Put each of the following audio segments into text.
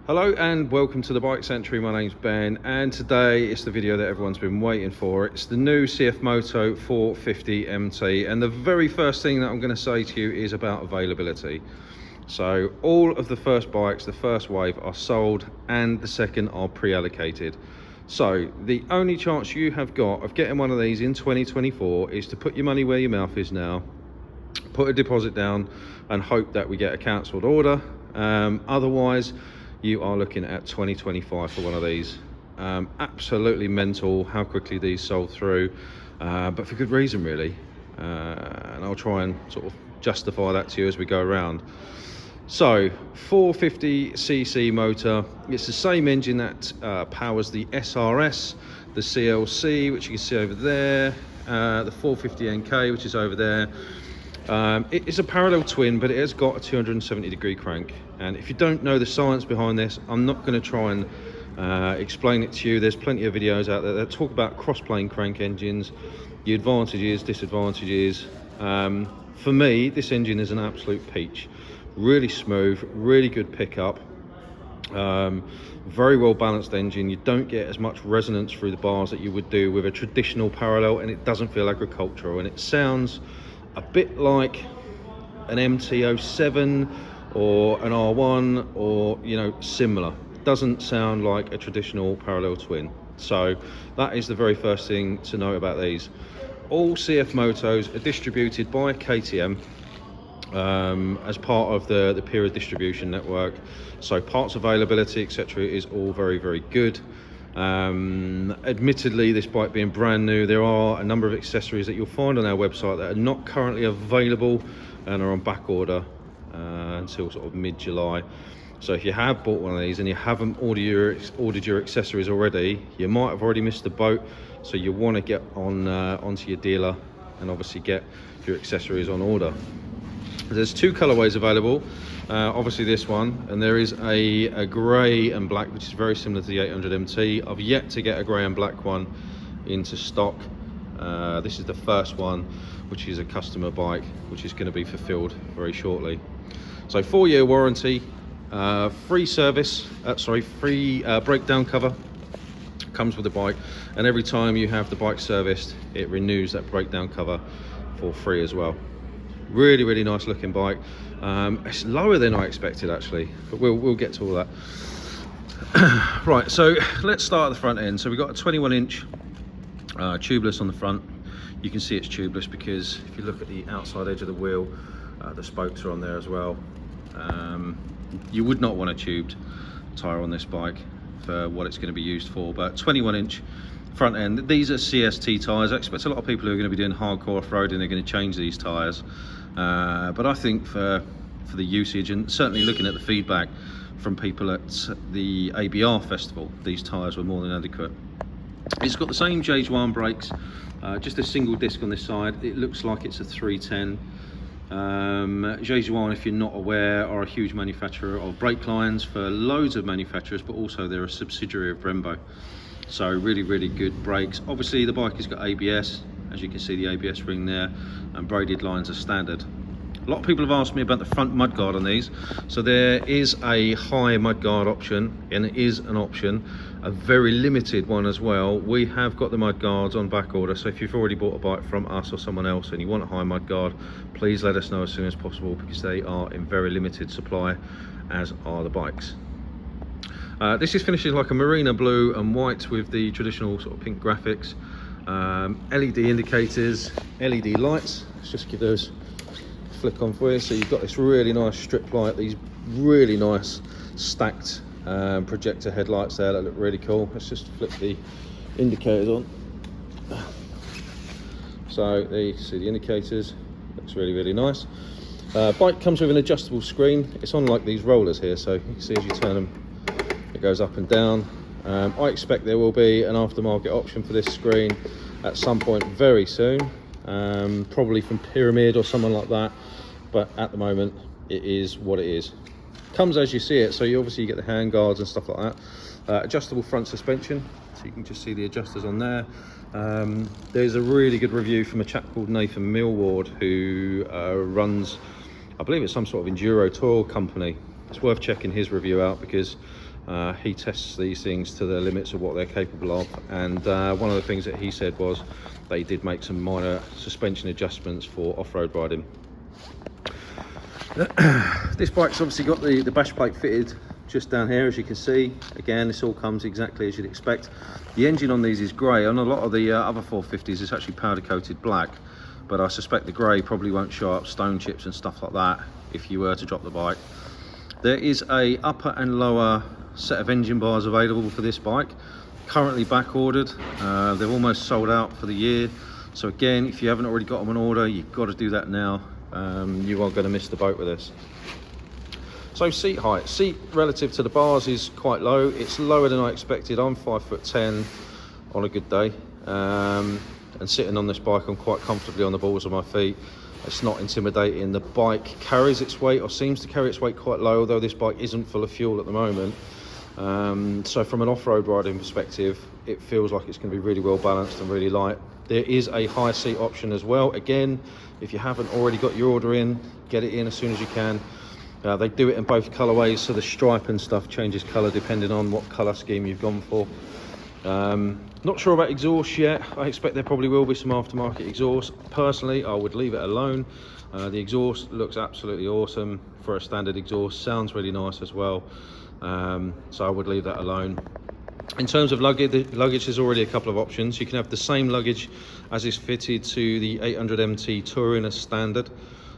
Hello and welcome to the Bike Sanctuary. My name's Ben, and today it's the video that everyone's been waiting for. It's the new CFMOTO 450MT, and the very first thing that I'm going to say to you is about availability. So all of the first bikes, the first wave, are sold and the second are pre-allocated. So the only chance you have got of getting one of these in 2024 is to put your money where your mouth is now, put a deposit down and hope that we get a cancelled order. Otherwise you are looking at 2025 for one of these. Absolutely mental how quickly these sold through, but for good reason really, and I'll try and sort of justify that to you as we go around. So 450cc motor, it's the same engine that powers the SRS, the CLC, which you can see over there, the 450NK, which is over there. It is a parallel twin, but it has got a 270-degree crank. And if you don't know the science behind this, I'm not going to try and explain it to you. There's plenty of videos out there that talk about cross-plane crank engines, the advantages, disadvantages. For me, this engine is an absolute peach. Really smooth, really good pickup. Very well balanced engine. You don't get as much resonance through the bars that you would do with a traditional parallel, and it doesn't feel agricultural, and it sounds a bit like an MT-07 or an R1, or similar. It doesn't sound like a traditional parallel twin. So that is the very first thing to know about these. All CF Motos are distributed by KTM as part of the period distribution network, so parts availability, etc., is all very good. Admittedly, this bike being brand new, there are a number of accessories that you'll find on our website that are not currently available and are on back order until sort of mid-July. So if you have bought one of these and you haven't ordered your accessories already, you might have already missed the boat. So you want to get on onto your dealer and obviously get your accessories on order. There's two colorways available, obviously this one, and there is a grey and black, which is very similar to the 800MT. I've yet to get a grey and black one into stock. This is the first one, which is a customer bike, which is going to be fulfilled very shortly. So 4-year warranty, free service, free breakdown cover comes with the bike, and every time you have the bike serviced, it renews that breakdown cover for free as well. Really nice looking bike. It's lower than I expected actually, but we'll get to all that. Right, so let's start at the front end. So we've got a 21-inch tubeless on the front. You can see it's tubeless because if you look at the outside edge of the wheel, the spokes are on there as well. You would not want a tubed tyre on this bike for what it's going to be used for, but 21-inch front end. These are CST tyres. I expect a lot of people who are going to be doing hardcore off-roading are going to change these tyres, but I think for the usage, and certainly looking at the feedback from people at the ABR festival, these tyres were more than adequate. It's got the same J1 brakes, just a single disc on this side. It looks like it's a 310. J1, if you're not aware, are a huge manufacturer of brake lines for loads of manufacturers, but also they're a subsidiary of Brembo. So really good brakes. Obviously the bike has got ABS, as you can see the ABS ring there, and braided lines are standard. A lot of people have asked me about the front mudguard on these. So there is a high mudguard option, and it is an option, a very limited one as well. We have got the mudguards on back order, so if you've already bought a bike from us or someone else and you want a high mudguard, please let us know as soon as possible, because they are in very limited supply, as are the bikes. This is finished like a marina blue and white with the traditional sort of pink graphics. LED indicators, LED lights. Let's just give those a flick on for you. So you've got this really nice strip light, these really nice stacked projector headlights there that look really cool. Let's just flip the indicators on. So there you can see the indicators. Looks really nice. Bike comes with an adjustable screen. It's on like these rollers here, so you can see as you turn them, it goes up and down. I expect there will be an aftermarket option for this screen at some point very soon, probably from Pyramid or someone like that, but at the moment it is what it is. Comes as you see it, so you obviously get the hand guards and stuff like that. Adjustable front suspension, so you can just see the adjusters on there. There's a really good review from a chap called Nathan Millward, who runs, I believe it's some sort of enduro tour company. It's worth checking his review out, because He tests these things to the limits of what they're capable of, and one of the things that he said was they did make some minor suspension adjustments for off-road riding. This bike's obviously got the bash plate fitted just down here, as you can see. Again, this all comes exactly as you'd expect. The engine on these is grey. On a lot of the other 450s, it's actually powder coated black, but I suspect the grey probably won't show up stone chips and stuff like that if you were to drop the bike. There is a upper and lower set of engine bars available for this bike, currently back ordered. They're almost sold out for the year, so again, if you haven't already got them on order, you've got to do that now. You are going to miss the boat with this. So seat height, seat relative to the bars is quite low. It's lower than I expected. I'm 5'10" on a good day, and sitting on this bike I'm quite comfortably on the balls of my feet. It's not intimidating. The bike carries its weight, or seems to carry its weight quite low, although this bike isn't full of fuel at the moment. So from an off-road riding perspective, it feels like it's going to be really well balanced and really light. There is a high seat option as well. Again, if you haven't already got your order in, get it in as soon as you can. They do it in both colorways, so the stripe and stuff changes color depending on what color scheme you've gone for. Not sure about exhaust yet. I expect there probably will be some aftermarket exhaust. Personally, I would leave it alone. The exhaust looks absolutely awesome for a standard exhaust. Sounds really nice as well. So I would leave that alone. In terms of luggage, the luggage is already a couple of options. You can have the same luggage as is fitted to the 800MT Touring as standard.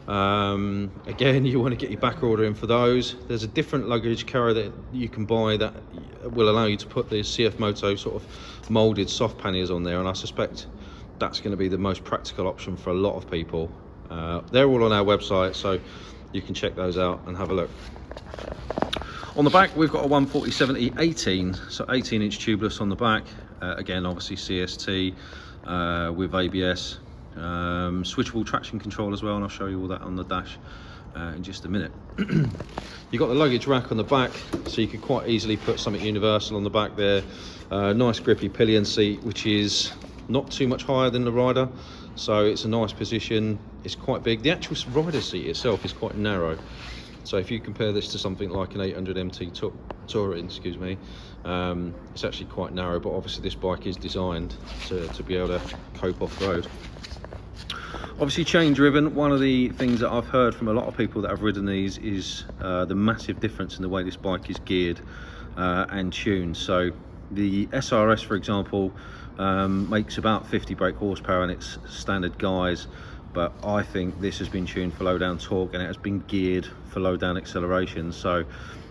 Again, you want to get your back order in for those. There's a different luggage carrier that you can buy that will allow you to put the CFMOTO sort of molded soft panniers on there, and I suspect that's going to be the most practical option for a lot of people. They're all on our website, so you can check those out and have a look. On the back, we've got a 140/70 18, so 18-inch tubeless on the back. Again, obviously CST with ABS. Switchable traction control as well, and I'll show you all that on the dash in just a minute. You've got the luggage rack on the back, so you could quite easily put something universal on the back there. Nice grippy pillion seat, which is not too much higher than the rider, so it's a nice position. It's quite big. The actual rider seat itself is quite narrow, so if you compare this to something like an 800MT Touring, excuse me, it's actually quite narrow, but obviously this bike is designed to be able to cope off-road. Obviously chain driven. One of the things that I've heard from a lot of people that have ridden these is the massive difference in the way this bike is geared and tuned. So the SRS, for example, makes about 50 brake horsepower in its standard guise, but I think this has been tuned for low down torque and it has been geared for low down acceleration. So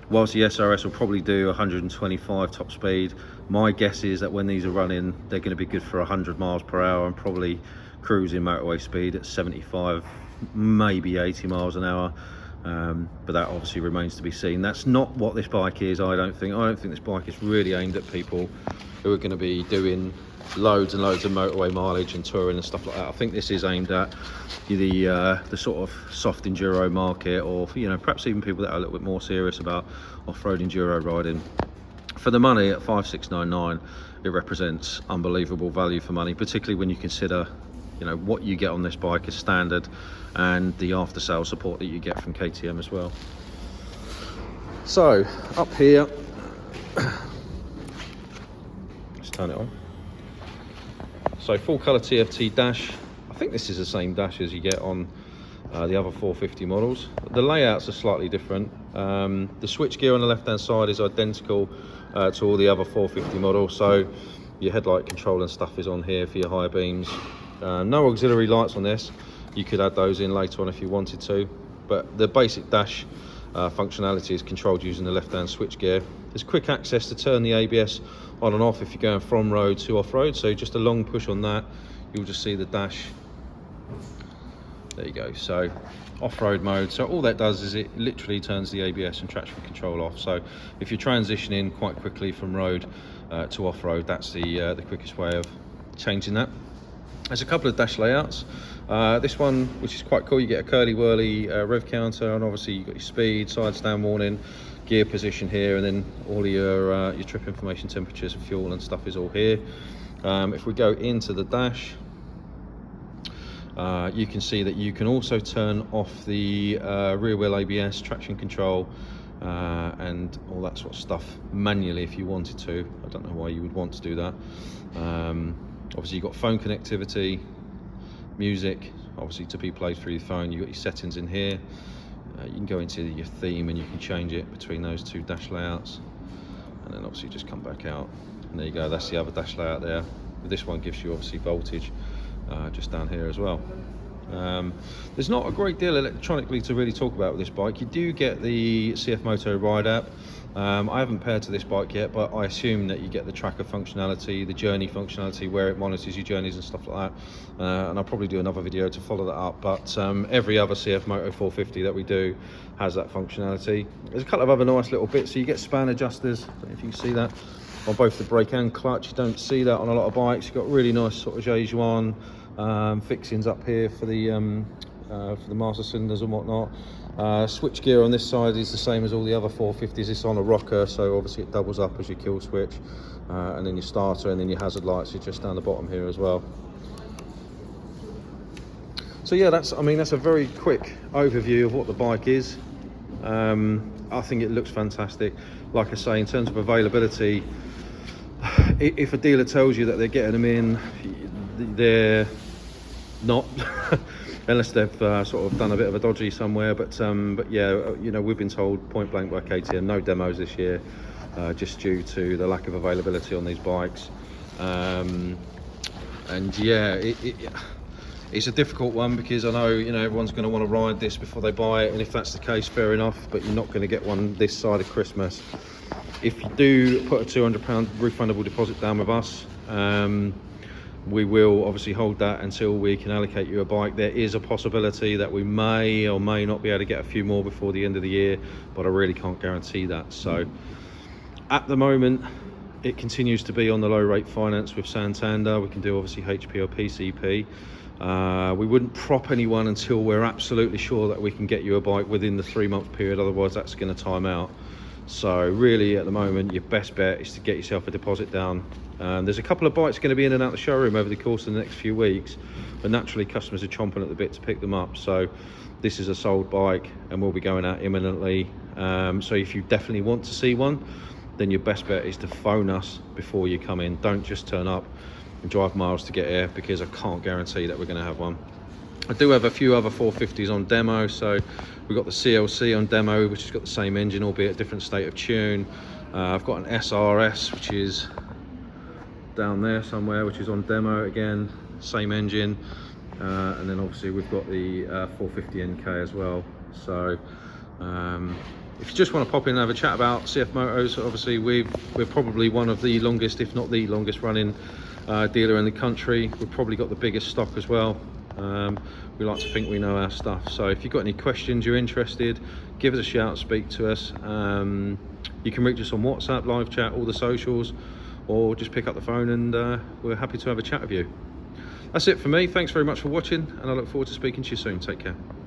whilst the SRS will probably do 125 top speed, my guess is that when these are running, they're going to be good for 100 miles per hour and probably cruising motorway speed at 75, maybe 80 miles an hour. But that obviously remains to be seen. That's not what this bike is. I don't think this bike is really aimed at people who are going to be doing loads and loads of motorway mileage and touring and stuff like that. I think this is aimed at the sort of soft enduro market, or you know, perhaps even people that are a little bit more serious about off-road enduro riding. For the money at 5699, it represents unbelievable value for money, particularly when you consider, you know, what you get on this bike as standard and the after sale support that you get from KTM as well. So up here, let's turn it on. So full colour TFT dash. I think this is the same dash as you get on the other 450 models. The layouts are slightly different. The switch gear on the left hand side is identical to all the other 450 models, so your headlight control and stuff is on here for your high beams. No auxiliary lights on this. You could add those in later on if you wanted to, but the basic dash functionality is controlled using the left hand switch gear. There's quick access to turn the ABS on and off if you're going from road to off road, so just a long push on that, you'll just see the dash. There you go. So off-road mode, so all that does is it literally turns the ABS and traction control off. So if you're transitioning quite quickly from road to off-road, that's the quickest way of changing that. There's a couple of dash layouts. This one, which is quite cool, you get a curly whirly rev counter, and obviously you've got your speed, side stand warning, gear position here, and then all of your trip information, temperatures, fuel and stuff is all here. If we go into the dash, you can see that you can also turn off the rear wheel ABS, traction control, and all that sort of stuff manually if you wanted to. I don't know why you would want to do that. Obviously you've got phone connectivity, music obviously to be played through your phone. You've got your settings in here. You can go into your theme and you can change it between those two dash layouts, and then obviously just come back out, and there you go, that's the other dash layout there. But this one gives you obviously voltage just down here as well. There's not a great deal electronically to really talk about with this bike. You do get the CFMOTO Ride app. I haven't paired to this bike yet, but I assume that you get the tracker functionality, the journey functionality, where it monitors your journeys and stuff like that. And I'll probably do another video to follow that up. But every other CFMOTO 450 that we do has that functionality. There's a couple of other nice little bits. So you get span adjusters. I don't know if you can see that on both the brake and clutch. You don't see that on a lot of bikes. You've got really nice sort of Jejuan fixings up here for the master cylinders and whatnot. Switch gear on this side is the same as all the other 450s. It's on a rocker, so obviously it doubles up as your kill switch, and then your starter, and then your hazard lights are just down the bottom here as well. So yeah, that's a very quick overview of what the bike is. I think it looks fantastic. Like I say, in terms of availability, if a dealer tells you that they're getting them in, they're not. Unless they've sort of done a bit of a dodgy somewhere. But yeah, you know, we've been told point blank by KTM, no demos this year, just due to the lack of availability on these bikes. And yeah, it's a difficult one, because I know, you know, everyone's going to want to ride this before they buy it, and if that's the case, fair enough, but you're not going to get one this side of Christmas. If you do put a £200 refundable deposit down with us, we will obviously hold that until we can allocate you a bike. There is a possibility that we may or may not be able to get a few more before the end of the year, but I really can't guarantee that. So at the moment, it continues to be on the low rate finance with Santander. We can do obviously HP or PCP. We wouldn't prop anyone until we're absolutely sure that we can get you a bike within the 3-month period, otherwise that's going to time out. So really at the moment, your best bet is to get yourself a deposit down. There's a couple of bikes going to be in and out of the showroom over the course of the next few weeks, but naturally customers are chomping at the bit to pick them up. So this is a sold bike and we'll be going out imminently. So if you definitely want to see one, then your best bet is to phone us before you come in. Don't just turn up and drive miles to get here, because I can't guarantee that we're going to have one. I do have a few other 450s on demo. So we've got the CLC on demo, which has got the same engine, albeit a different state of tune. I've got an SRS, which is down there somewhere, which is on demo again, same engine. And then obviously we've got the 450NK as well. So if you just want to pop in and have a chat about CF Motos, obviously we're probably one of the longest, if not the longest running dealer in the country. We've probably got the biggest stock as well. We like to think we know our stuff. So if you've got any questions, you're interested, give us a shout, speak to us. You can reach us on WhatsApp, live chat, all the socials, or just pick up the phone, and we're happy to have a chat with you. That's it for me. Thanks very much for watching, and I look forward to speaking to you soon. Take care.